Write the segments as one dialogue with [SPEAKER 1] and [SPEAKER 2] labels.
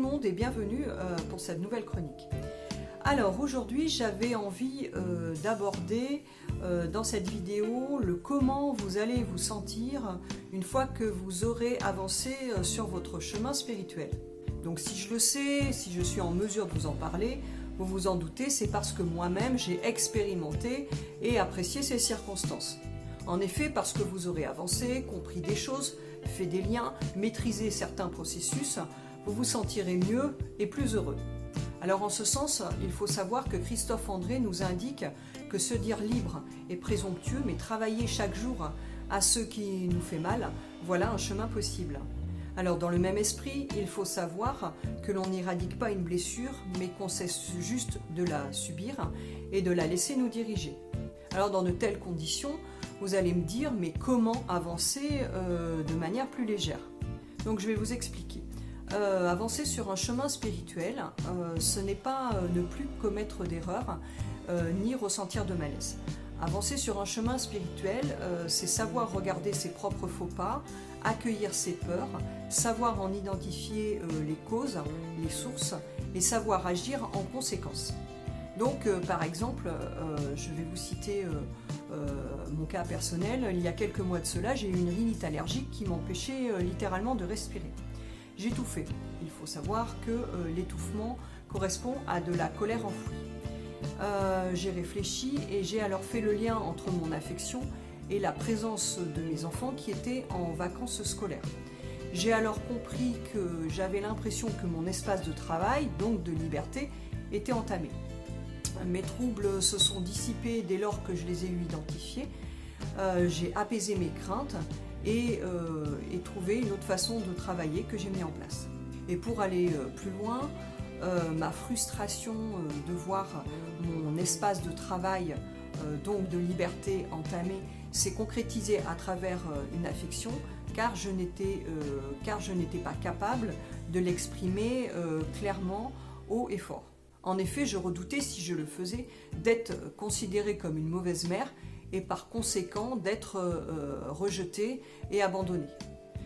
[SPEAKER 1] le monde et bienvenue pour cette nouvelle chronique. Alors aujourd'hui j'avais envie d'aborder dans cette vidéo le comment vous allez vous sentir une fois que vous aurez avancé sur votre chemin spirituel. Donc si je le sais, si je suis en mesure de vous en parler, vous vous en doutez, c'est parce que moi-même j'ai expérimenté et apprécié ces circonstances. En effet, parce que vous aurez avancé, compris des choses, fait des liens, maîtrisé certains processus, vous vous sentirez mieux et plus heureux. Alors en ce sens, il faut savoir que Christophe André nous indique que se dire libre est présomptueux, mais travailler chaque jour à ce qui nous fait mal, voilà un chemin possible. Alors dans le même esprit, il faut savoir que l'on n'éradique pas une blessure, mais qu'on cesse juste de la subir et de la laisser nous diriger. Alors dans de telles conditions, vous allez me dire, mais comment avancer de manière plus légère? Donc je vais vous expliquer. Avancer sur un chemin spirituel, ce n'est pas ne plus commettre d'erreurs, ni ressentir de malaise. Avancer sur un chemin spirituel, c'est savoir regarder ses propres faux pas, accueillir ses peurs, savoir en identifier les causes, les sources, et savoir agir en conséquence. Donc, par exemple, je vais vous citer mon cas personnel. Il y a quelques mois de cela, j'ai eu une rhinite allergique qui m'empêchait littéralement de respirer. J'étouffais. Il faut savoir que l'étouffement correspond à de la colère enfouie. J'ai réfléchi et j'ai alors fait le lien entre mon affection et la présence de mes enfants qui étaient en vacances scolaires. J'ai alors compris que j'avais l'impression que mon espace de travail, donc de liberté, était entamé. Mes troubles se sont dissipés dès lors que je les ai eu identifiés. J'ai apaisé mes craintes et trouvé une autre façon de travailler que j'ai mis en place. Et pour aller plus loin, ma frustration de voir mon espace de travail, donc de liberté entamé, s'est concrétisée à travers une affection, car je n'étais pas capable de l'exprimer clairement, haut et fort. En effet, je redoutais, si je le faisais, d'être considérée comme une mauvaise mère et par conséquent d'être rejetée et abandonnée.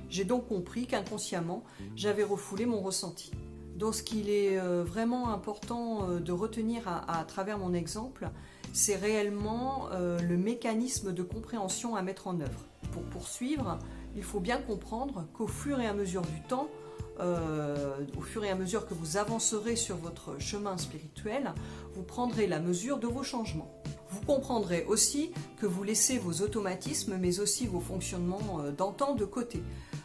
[SPEAKER 1] J'ai donc compris qu'inconsciemment, j'avais refoulé mon ressenti. Donc ce qu'il est vraiment important de retenir à travers mon exemple, c'est réellement le mécanisme de compréhension à mettre en œuvre. Pour poursuivre, il faut bien comprendre qu'au fur et à mesure du temps, au fur et à mesure que vous avancerez sur votre chemin spirituel, vous prendrez la mesure de vos changements. Vous comprendrez aussi que vous laissez vos automatismes, mais aussi vos fonctionnements d'antan de côté.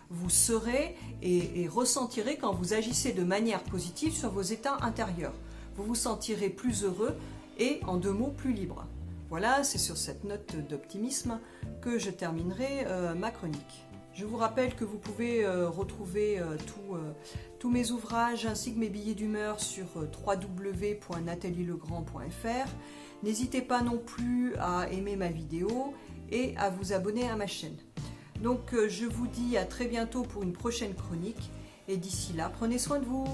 [SPEAKER 1] Vous saurez et ressentirez quand vous agissez de manière positive sur vos états intérieurs. Vous vous sentirez plus heureux et, en deux mots, plus libre. Voilà, c'est sur cette note d'optimisme que je terminerai ma chronique. Je vous rappelle que vous pouvez retrouver tous mes ouvrages ainsi que mes billets d'humeur sur www.natalielegrand.fr. N'hésitez pas non plus à aimer ma vidéo et à vous abonner à ma chaîne. Donc je vous dis à très bientôt pour une prochaine chronique et d'ici là, prenez soin de vous.